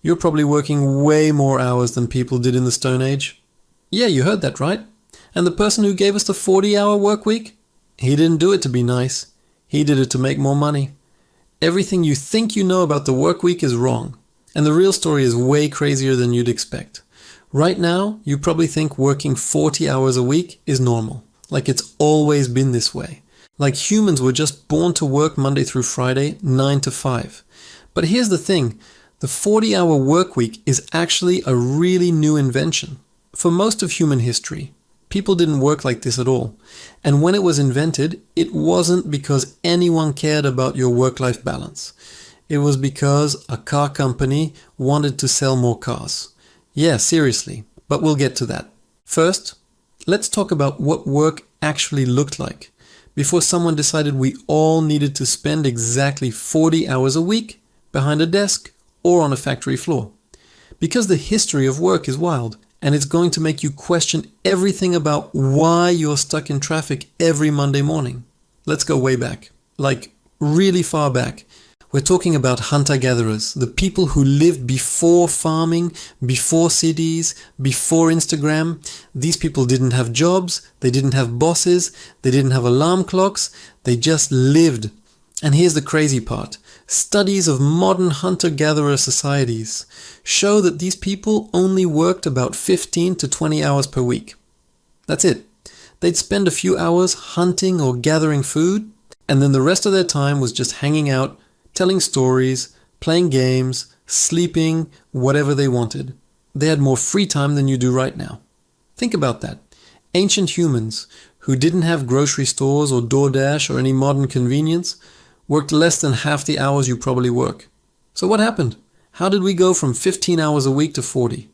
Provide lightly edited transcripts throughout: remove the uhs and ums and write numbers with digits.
You're probably working way more hours than people did in the Stone Age. Yeah, you heard that right. And the person who gave us the 40-hour work week? He didn't do it to be nice. He did it to make more money. Everything you think you know about the work week is wrong. And the real story is way crazier than you'd expect. Right now, you probably think working 40 hours a week is normal. Like it's always been this way. Like humans were just born to work Monday through Friday, 9 to 5. But here's the thing. The 40-hour work week is actually a really new invention. For most of human history, people didn't work like this at all. And when it was invented, it wasn't because anyone cared about your work-life balance. It was because a car company wanted to sell more cars. Yeah, seriously, but we'll get to that. First, let's talk about what work actually looked like before someone decided we all needed to spend exactly 40 hours a week behind a desk or on a factory floor. Because the history of work is wild, and it's going to make you question everything about why you're stuck in traffic every Monday morning. Let's go way back, like really far back. We're talking about hunter-gatherers, the people who lived before farming, before cities, before Instagram. These people didn't have jobs, they didn't have bosses, they didn't have alarm clocks, they just lived. And here's the crazy part. Studies of modern hunter-gatherer societies show that these people only worked about 15 to 20 hours per week. That's it. They'd spend a few hours hunting or gathering food, and then the rest of their time was just hanging out, telling stories, playing games, sleeping, whatever they wanted. They had more free time than you do right now. Think about that. Ancient humans, who didn't have grocery stores or DoorDash or any modern convenience, worked less than half the hours you probably work. So what happened? How did we go from 15 hours a week to 40?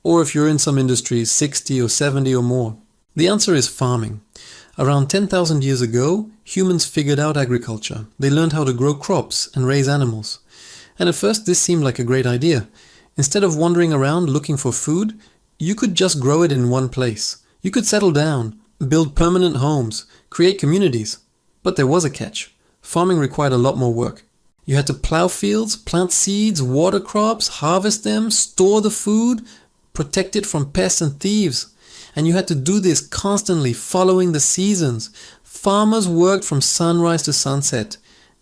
Or if you're in some industries, 60 or 70 or more? The answer is farming. Around 10,000 years ago, humans figured out agriculture. They learned how to grow crops and raise animals. And at first this seemed like a great idea. Instead of wandering around looking for food, you could just grow it in one place. You could settle down, build permanent homes, create communities. But there was a catch. Farming required a lot more work. You had to plow fields, plant seeds, water crops, harvest them, store the food, protect it from pests and thieves. And you had to do this constantly, following the seasons. Farmers worked from sunrise to sunset,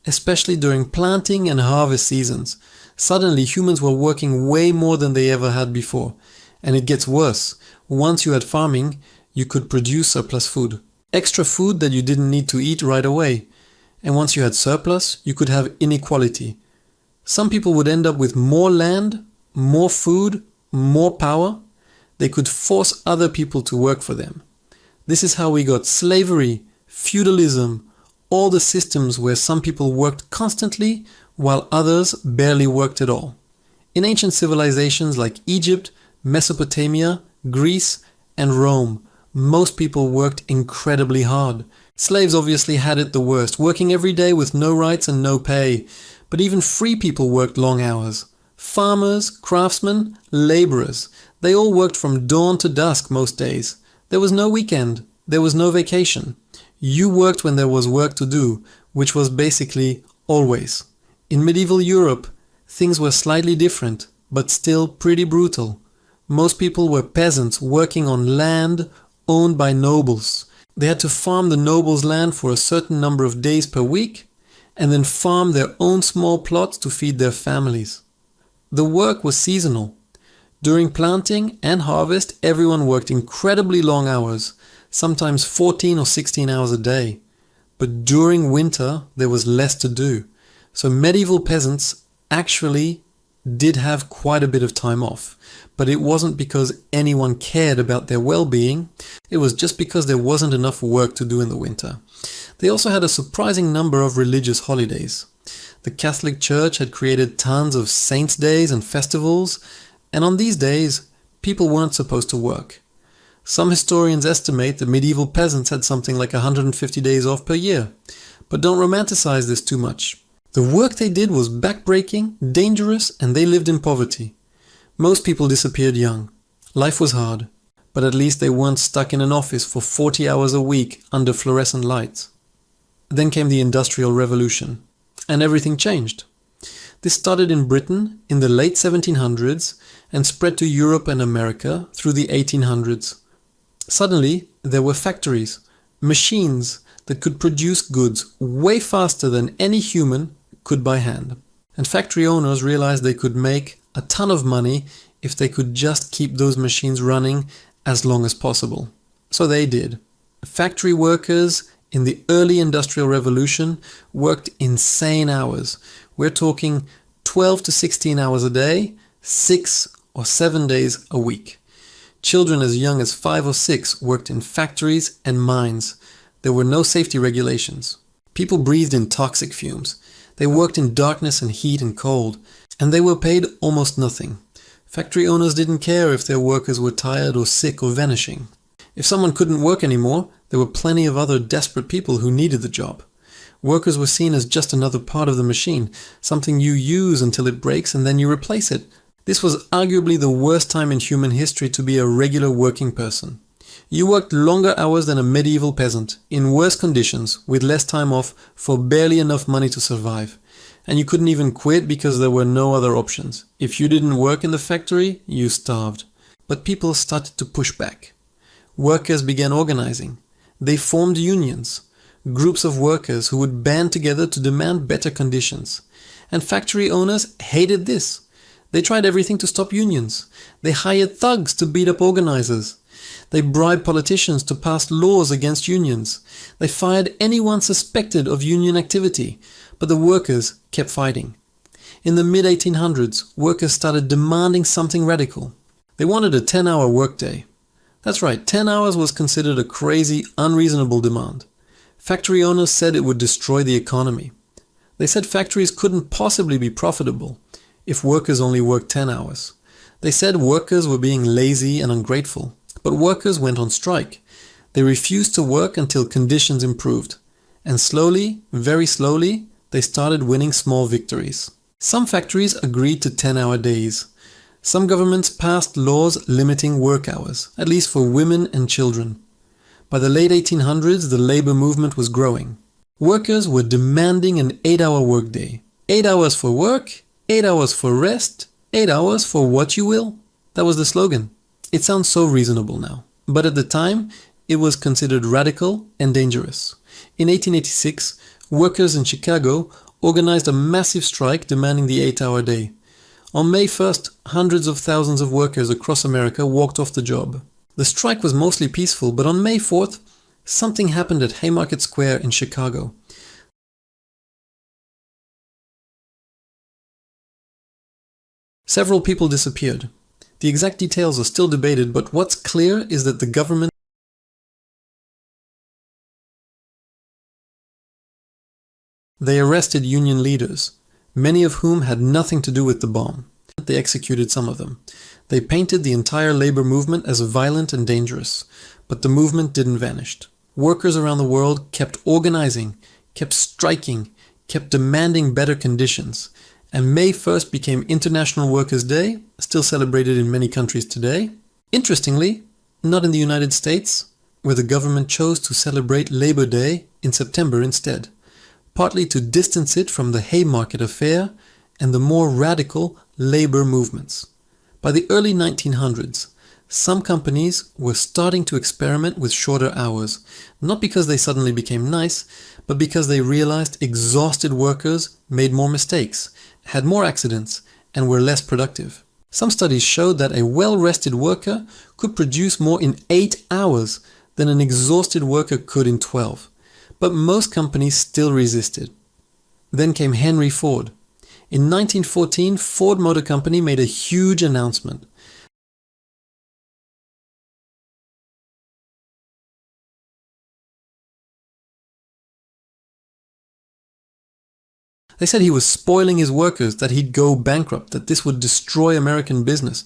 especially during planting and harvest seasons. Suddenly, humans were working way more than they ever had before. And it gets worse. Once you had farming, you could produce surplus food. Extra food that you didn't need to eat right away. And once you had surplus, you could have inequality. Some people would end up with more land, more food, more power. They could force other people to work for them. This is how we got slavery, feudalism, all the systems where some people worked constantly while others barely worked at all. In ancient civilizations like Egypt, Mesopotamia, Greece, and Rome, most people worked incredibly hard. Slaves obviously had it the worst, working every day with no rights and no pay. But even free people worked long hours. Farmers, craftsmen, laborers. They all worked from dawn to dusk most days. There was no weekend. There was no vacation. You worked when there was work to do, which was basically always. In medieval Europe, things were slightly different, but still pretty brutal. Most people were peasants working on land owned by nobles. They had to farm the nobles' land for a certain number of days per week, and then farm their own small plots to feed their families. The work was seasonal. During planting and harvest, everyone worked incredibly long hours, sometimes 14 or 16 hours a day. But during winter, there was less to do. So medieval peasants actually did have quite a bit of time off. But it wasn't because anyone cared about their well-being. It was just because there wasn't enough work to do in the winter. They also had a surprising number of religious holidays. The Catholic Church had created tons of saints' days and festivals, and on these days, people weren't supposed to work. Some historians estimate that medieval peasants had something like 150 days off per year, but don't romanticize this too much. The work they did was backbreaking, dangerous, and they lived in poverty. Most people disappeared young. Life was hard, but at least they weren't stuck in an office for 40 hours a week under fluorescent lights. Then came the Industrial Revolution, and everything changed. This started in Britain in the late 1700s and spread to Europe and America through the 1800s. Suddenly, there were factories, machines that could produce goods way faster than any human could by hand. And factory owners realized they could make a ton of money if they could just keep those machines running as long as possible. So they did. Factory workers in the early Industrial Revolution worked insane hours. We're talking 12 to 16 hours a day, 6 or 7 days a week. Children as young as 5 or 6 worked in factories and mines. There were no safety regulations. People breathed in toxic fumes. They worked in darkness and heat and cold, and they were paid almost nothing. Factory owners didn't care if their workers were tired or sick or vanishing. If someone couldn't work anymore, there were plenty of other desperate people who needed the job. Workers were seen as just another part of the machine, something you use until it breaks and then you replace it. This was arguably the worst time in human history to be a regular working person. You worked longer hours than a medieval peasant, in worse conditions, with less time off, for barely enough money to survive. And you couldn't even quit because there were no other options. If you didn't work in the factory, you starved. But people started to push back. Workers began organizing. They formed unions, groups of workers who would band together to demand better conditions. And factory owners hated this. They tried everything to stop unions. They hired thugs to beat up organizers. They bribed politicians to pass laws against unions. They fired anyone suspected of union activity, but the workers kept fighting. In the mid-1800s, workers started demanding something radical. They wanted a 10-hour workday. That's right, 10 hours was considered a crazy, unreasonable demand. Factory owners said it would destroy the economy. They said factories couldn't possibly be profitable if workers only worked 10 hours. They said workers were being lazy and ungrateful. But workers went on strike. They refused to work until conditions improved. And slowly, very slowly, they started winning small victories. Some factories agreed to 10-hour days. Some governments passed laws limiting work hours, at least for women and children. By the late 1800s, the labor movement was growing. Workers were demanding an 8-hour workday. 8 hours for work, 8 hours for rest, 8 hours for what you will. That was the slogan. It sounds so reasonable now, but at the time, it was considered radical and dangerous. In 1886, workers in Chicago organized a massive strike demanding the 8-hour day. On May 1st, hundreds of thousands of workers across America walked off the job. The strike was mostly peaceful, but on May 4th, something happened at Haymarket Square in Chicago. Several people disappeared. The exact details are still debated, but what's clear is that the government They arrested union leaders, many of whom had nothing to do with the bomb. They executed some of them. They painted the entire labor movement as violent and dangerous, but the movement didn't vanish. Workers around the world kept organizing, kept striking, kept demanding better conditions, and May 1st became International Workers' Day, still celebrated in many countries today. Interestingly, not in the United States, where the government chose to celebrate Labor Day in September instead, partly to distance it from the Haymarket Affair and the more radical labor movements. By the early 1900s, some companies were starting to experiment with shorter hours, not because they suddenly became nice, but because they realized exhausted workers made more mistakes, had more accidents, and were less productive. Some studies showed that a well-rested worker could produce more in 8 hours than an exhausted worker could in 12. But most companies still resisted. Then came Henry Ford. In 1914, Ford Motor Company made a huge announcement. They said he was spoiling his workers, that he'd go bankrupt, that this would destroy American business.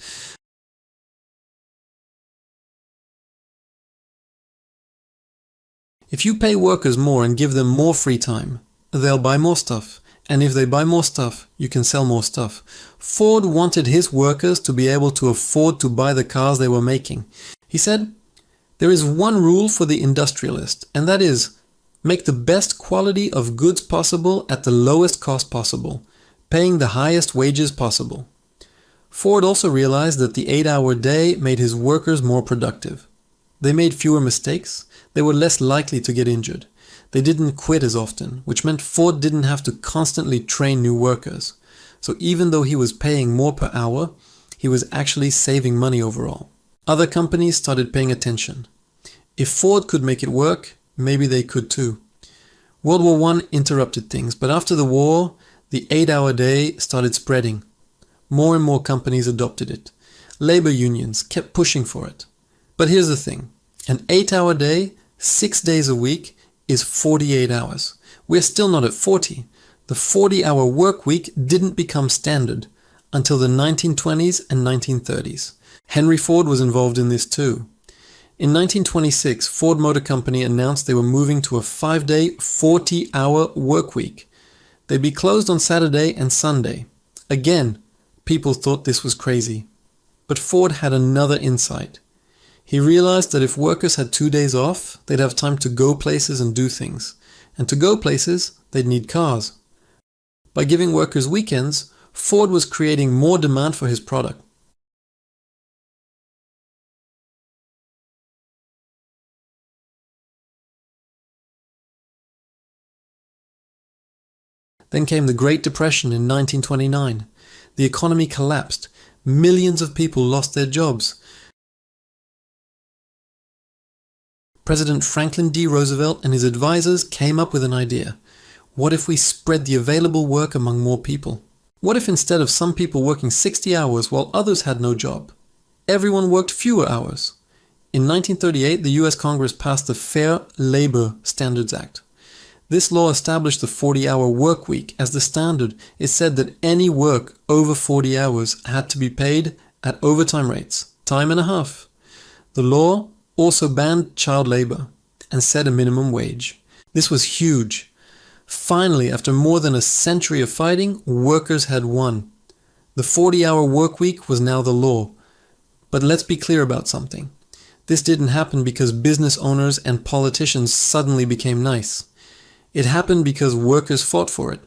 If you pay workers more and give them more free time, they'll buy more stuff. And if they buy more stuff, you can sell more stuff. Ford wanted his workers to be able to afford to buy the cars they were making. He said, "There is one rule for the industrialist, and that is, make the best quality of goods possible at the lowest cost possible. paying the highest wages possible. Ford also realized that the 8-hour day made his workers more productive. They made fewer mistakes, they were less likely to get injured. They didn't quit as often, which meant Ford didn't have to constantly train new workers. So even though he was paying more per hour, he was actually saving money overall. Other companies started paying attention. If Ford could make it work, maybe they could too. World War I interrupted things, but after the war, the 8-hour day started spreading. More and more companies adopted it. Labor unions kept pushing for it. But here's the thing. An 8-hour day, 6 days a week, is 48 hours. We're still not at 40. The 40-hour work week didn't become standard until the 1920s and 1930s. Henry Ford was involved in this too. In 1926, Ford Motor Company announced they were moving to a 5-day, 40-hour work week. They'd be closed on Saturday and Sunday. Again, people thought this was crazy. But Ford had another insight. He realized that if workers had 2 days off, they'd have time to go places and do things. And to go places, they'd need cars. By giving workers weekends, Ford was creating more demand for his product. Then came the Great Depression in 1929. The economy collapsed. Millions of people lost their jobs. President Franklin D. Roosevelt and his advisors came up with an idea. What if we spread the available work among more people? What if instead of some people working 60 hours while others had no job, everyone worked fewer hours? In 1938, the US Congress passed the Fair Labor Standards Act. This law established the 40-hour work week as the standard. It said that any work over 40 hours had to be paid at overtime rates, time and a half. The law also banned child labor and set a minimum wage. This was huge. Finally, after more than a century of fighting, workers had won. The 40-hour work week was now the law. But let's be clear about something. This didn't happen because business owners and politicians suddenly became nice. It happened because workers fought for it.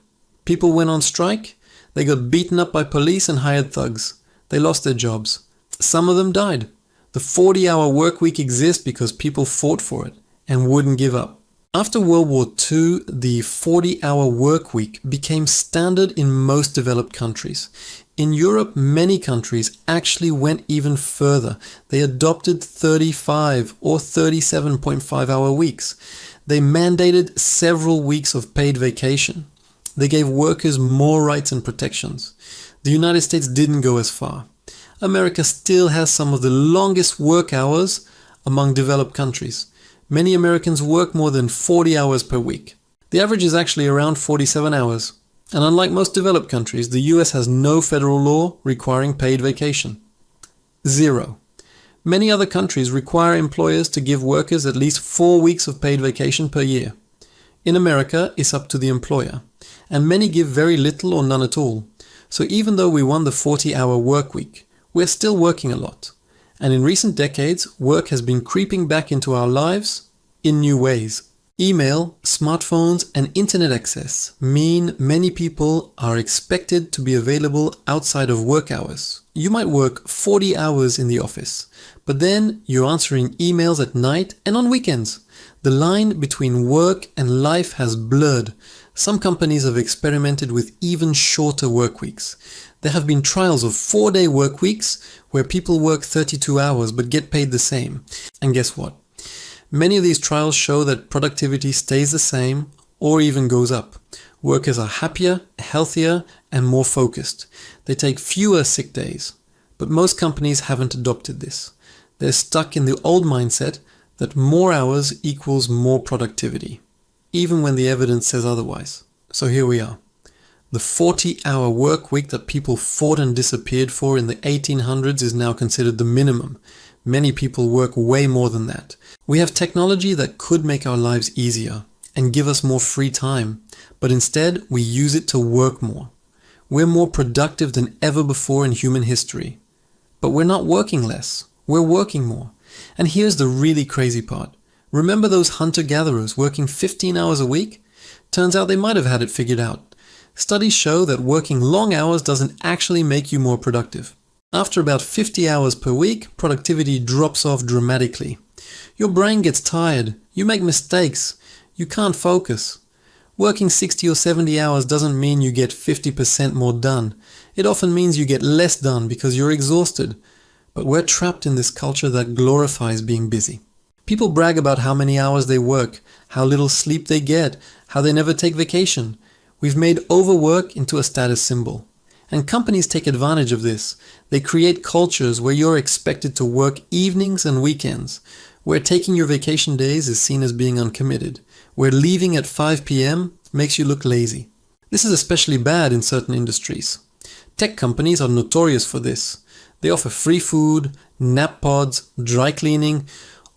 People went on strike, they got beaten up by police and hired thugs. They lost their jobs. Some of them died. The 40-hour work week exists because people fought for it and wouldn't give up. After World War II, the 40-hour work week became standard in most developed countries. In Europe, many countries actually went even further. They adopted 35 or 37.5-hour weeks. They mandated several weeks of paid vacation. They gave workers more rights and protections. The United States didn't go as far. America still has some of the longest work hours among developed countries. Many Americans work more than 40 hours per week. The average is actually around 47 hours. And unlike most developed countries, the US has no federal law requiring paid vacation. 0. Many other countries require employers to give workers at least 4 weeks of paid vacation per year. In America, it's up to the employer. And many give very little or none at all. So even though we won the 40-hour work week, we're still working a lot. And in recent decades, work has been creeping back into our lives in new ways. Email, smartphones, and internet access mean many people are expected to be available outside of work hours. You might work 40 hours in the office, but then you're answering emails at night and on weekends. The line between work and life has blurred. Some companies have experimented with even shorter work weeks. There have been trials of 4-day work weeks where people work 32 hours but get paid the same. And guess what? Many of these trials show that productivity stays the same or even goes up. Workers are happier, healthier, and more focused. They take fewer sick days. But most companies haven't adopted this. They're stuck in the old mindset that more hours equals more productivity, even when the evidence says otherwise. So here we are. The 40-hour work week that people fought and disappeared for in the 1800s is now considered the minimum. Many people work way more than that. We have technology that could make our lives easier and give us more free time, but instead we use it to work more. We're more productive than ever before in human history. But we're not working less, we're working more. And here's the really crazy part. Remember those hunter-gatherers working 15 hours a week? Turns out they might have had it figured out. Studies show that working long hours doesn't actually make you more productive. After about 50 hours per week, productivity drops off dramatically. Your brain gets tired, you make mistakes, you can't focus. Working 60 or 70 hours doesn't mean you get 50% more done. It often means you get less done because you're exhausted. But we're trapped in this culture that glorifies being busy. People brag about how many hours they work, how little sleep they get, how they never take vacation. We've made overwork into a status symbol. And companies take advantage of this. They create cultures where you're expected to work evenings and weekends, where taking your vacation days is seen as being uncommitted, where leaving at 5 p.m. makes you look lazy. This is especially bad in certain industries. Tech companies are notorious for this. They offer free food, nap pods, dry cleaning,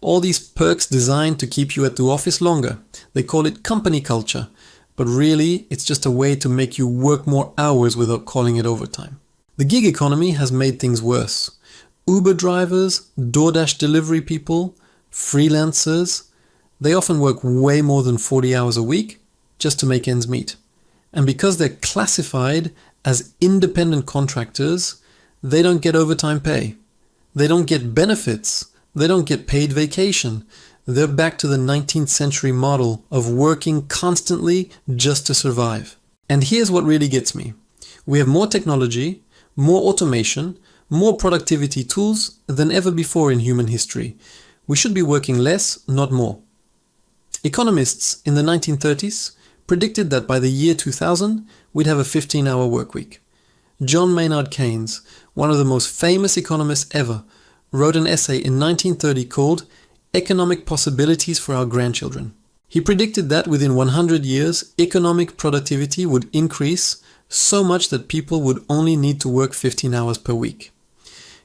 all these perks designed to keep you at the office longer. They call it company culture, but really it's just a way to make you work more hours without calling it overtime. The gig economy has made things worse. Uber drivers, DoorDash delivery people, freelancers, they often work way more than 40 hours a week just to make ends meet. And because they're classified as independent contractors, they don't get overtime pay. They don't get benefits. They don't get paid vacation. They're back to the 19th century model of working constantly just to survive. And here's what really gets me. We have more technology, more automation, more productivity tools than ever before in human history. We should be working less, not more. Economists in the 1930s predicted that by the year 2000, we'd have a 15-hour work week. John Maynard Keynes, one of the most famous economists ever, wrote an essay in 1930 called Economic Possibilities for Our Grandchildren. He predicted that within 100 years, economic productivity would increase so much that people would only need to work 15 hours per week.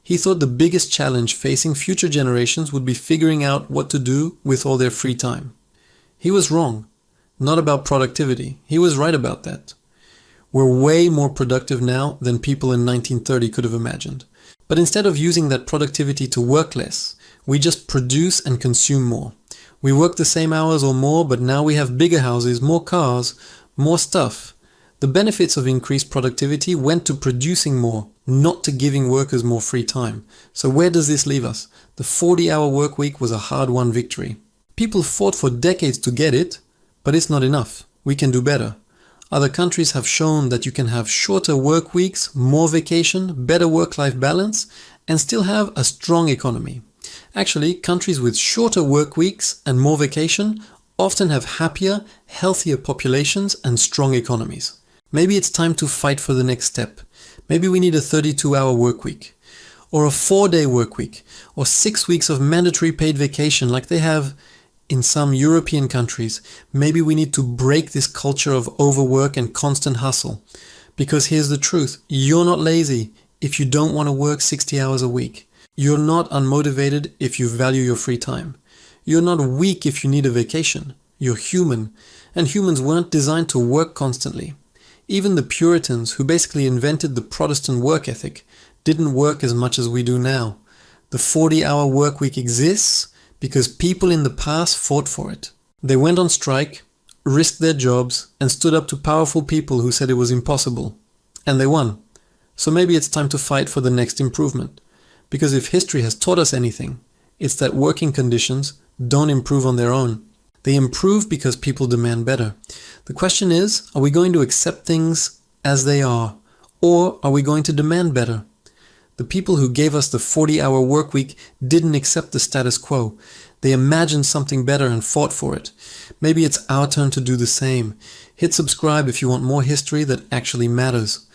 He thought the biggest challenge facing future generations would be figuring out what to do with all their free time. He was wrong. Not about productivity. He was right about that. We're way more productive now than people in 1930 could have imagined. But instead of using that productivity to work less, we just produce and consume more. We work the same hours or more, but now we have bigger houses, more cars, more stuff. The benefits of increased productivity went to producing more, not to giving workers more free time. So where does this leave us? The 40-hour work week was a hard-won victory. People fought for decades to get it, but it's not enough. We can do better. Other countries have shown that you can have shorter work weeks, more vacation, better work-life balance, and still have a strong economy. Actually, countries with shorter work weeks and more vacation often have happier, healthier populations and strong economies. Maybe it's time to fight for the next step. Maybe we need a 32-hour work week, or a 4-day work week, or 6 weeks of mandatory paid vacation like they have in some European countries. Maybe we need to break this culture of overwork and constant hustle. Because here's the truth, you're not lazy if you don't want to work 60 hours a week. You're not unmotivated if you value your free time. You're not weak if you need a vacation. You're human, and humans weren't designed to work constantly. Even the Puritans, who basically invented the Protestant work ethic, didn't work as much as we do now. The 40-hour work week exists because people in the past fought for it. They went on strike, risked their jobs, and stood up to powerful people who said it was impossible. And they won. So maybe it's time to fight for the next improvement. Because if history has taught us anything, it's that working conditions don't improve on their own. They improve because people demand better. The question is, are we going to accept things as they are? Or are we going to demand better? The people who gave us the 40-hour work week didn't accept the status quo. They imagined something better and fought for it. Maybe it's our turn to do the same. Hit subscribe if you want more history that actually matters.